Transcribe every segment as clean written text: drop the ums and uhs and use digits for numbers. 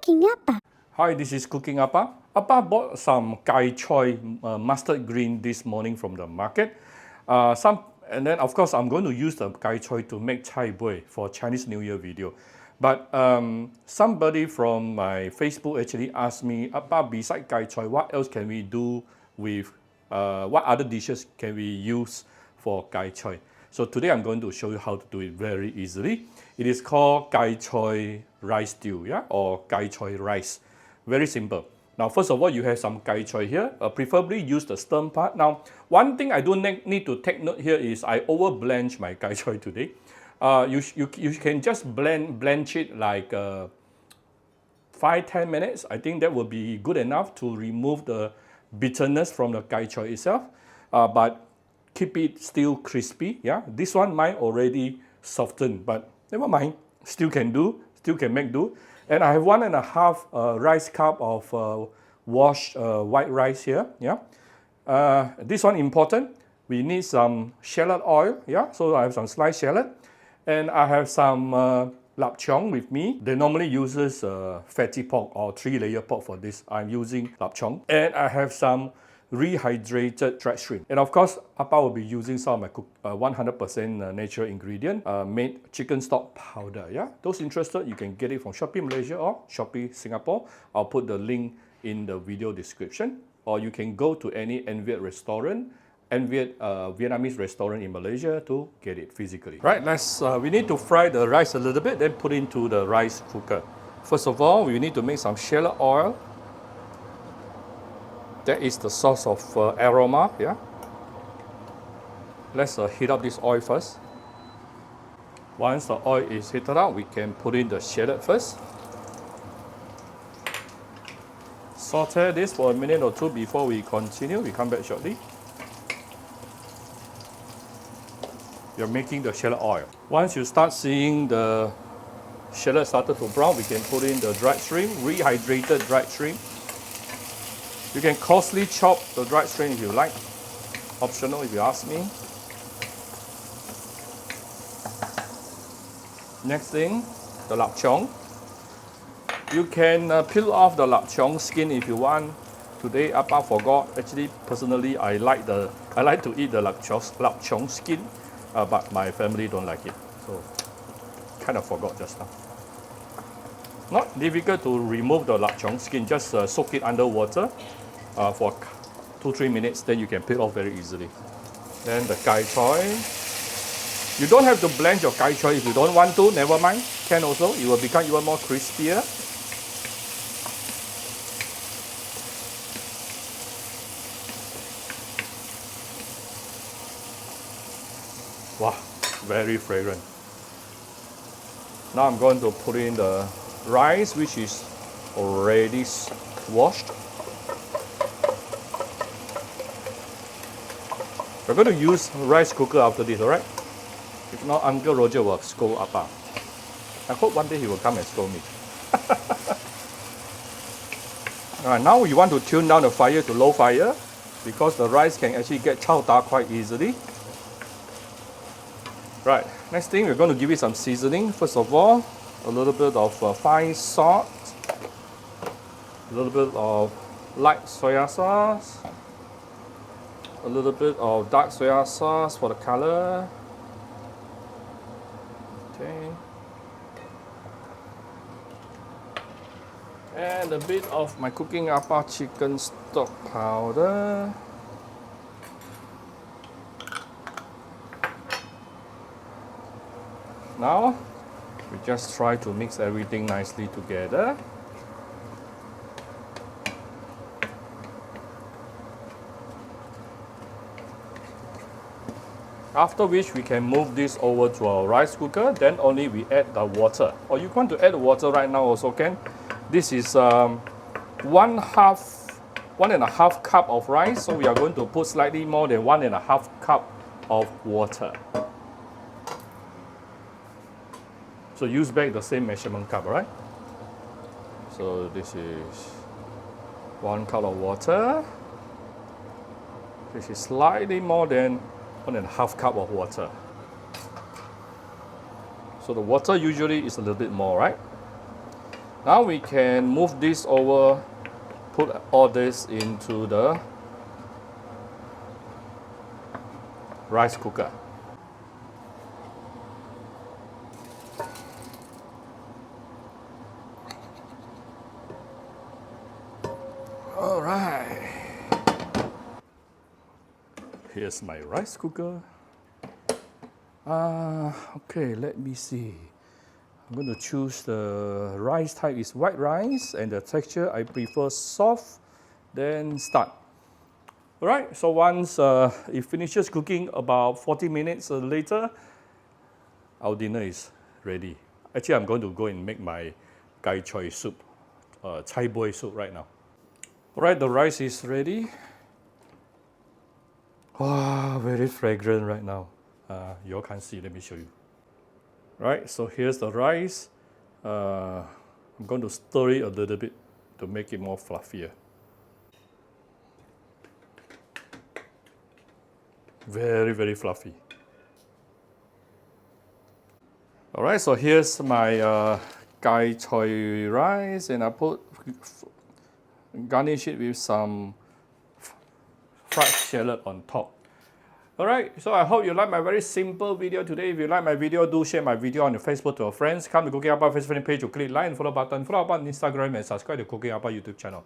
Cooking apa? Hi, this is Cooking Appa. Appa bought some choy mustard green this morning from the market. And then of course I'm going to use the choy to make chai boey for Chinese New Year video. But somebody from my Facebook actually asked me, Appa, beside choy, what else can we do with, what other dishes can we use for choy? So today I'm going to show you how to do it very easily. It is called choy rice stew, yeah, or choy rice. Very simple. Now, first of all, you have some choy here. Preferably use the stem part. Now, one thing I do need to take note here is I over blanch my choy today. You can just blanch it like 5-10 minutes. I think that will be good enough to remove the bitterness from the choy itself. But keep it still crispy. Yeah, this one might already soften, but never mind. Still can do. Still can make do. And I have 1.5 rice cup of washed white rice here. Yeah, this one important. We need some shallot oil. Yeah, so I have some sliced shallot, and I have some lap chong with me. They normally uses fatty pork or 3-layer pork for this. I'm using lap chong, and I have some rehydrated dried shrimp. And of course, Appa will be using some of my 100% natural ingredient, made chicken stock powder. Yeah, those interested, you can get it from Shopee Malaysia or Shopee Singapore. I'll put the link in the video description. Or you can go to any Vietnamese restaurant, Vietnamese restaurant in Malaysia to get it physically. Right, we need to fry the rice a little bit, then put into the rice cooker. First of all, we need to make some shallot oil. That is the source of aroma, yeah. Let's heat up this oil first. Once the oil is heated up, we can put in the shallot first. Saute this for a minute or two before we continue. We come back shortly. You're making the shallot oil. Once you start seeing the shallot started to brown, we can put in the dried shrimp, rehydrated dried shrimp. You can coarsely chop the dried shrimp if you like. Optional if you ask me. Next thing, the lap chong. You can peel off the lap chong skin if you want. Today, Appa forgot. Actually, personally, I like to eat the lap chong skin, but my family don't like it, so kind of forgot just now. Not difficult to remove the lap chong skin. Just soak it under water for 2-3 minutes, then you can peel off very easily. Then the choy. You don't have to blanch your choy if you don't want to, never mind. Can also, it will become even more crispier. Wow, very fragrant. Now I'm going to put in the rice, which is already washed. We're going to use rice cooker after this, alright? If not, Uncle Roger will scold Appa. I hope one day he will come and scold me. Alright, now you want to tune down the fire to low fire because the rice can actually get chao da quite easily. Right, next thing we're going to give it some seasoning. First of all, a little bit of fine salt, a little bit of light soya sauce, a little bit of dark soya sauce for the color. Okay. And a bit of my Cooking Appa chicken stock powder. Now, we just try to mix everything nicely together. After which we can move this over to our rice cooker, then only we add the water. Or you want to add water right now also can. This is 1.5 cup of rice, so we are going to put slightly more than 1.5 cup of water. So use back the same measurement cup, right? So this is 1 cup of water. This is slightly more than 1.5 cup of water. So the water usually is a little bit more, right? Now we can move this over, put all this into the rice cooker. All right. Here's my rice cooker. Okay, let me see. I'm going to choose the rice type is white rice, and the texture I prefer soft. Then start. All right, so once it finishes cooking, about 40 minutes later, our dinner is ready. Actually, I'm going to go and make my choy soup, boey soup right now. All right, the rice is ready. Wow, very fragrant right now. You all can't see, let me show you. Right, so here's the rice. I'm going to stir it a little bit to make it more fluffier. Very, very fluffy. All right, so here's my choy rice, and I garnish it with some fried shallot on top. All right, so I hope you like my very simple video today. If you like my video, do share my video on your Facebook to your friends. Come to Cooking Appa Facebook page to click like and follow button. Follow up on Instagram and subscribe to Cooking Appa YouTube channel.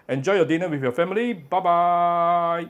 Enjoy your dinner with your family. Bye-bye.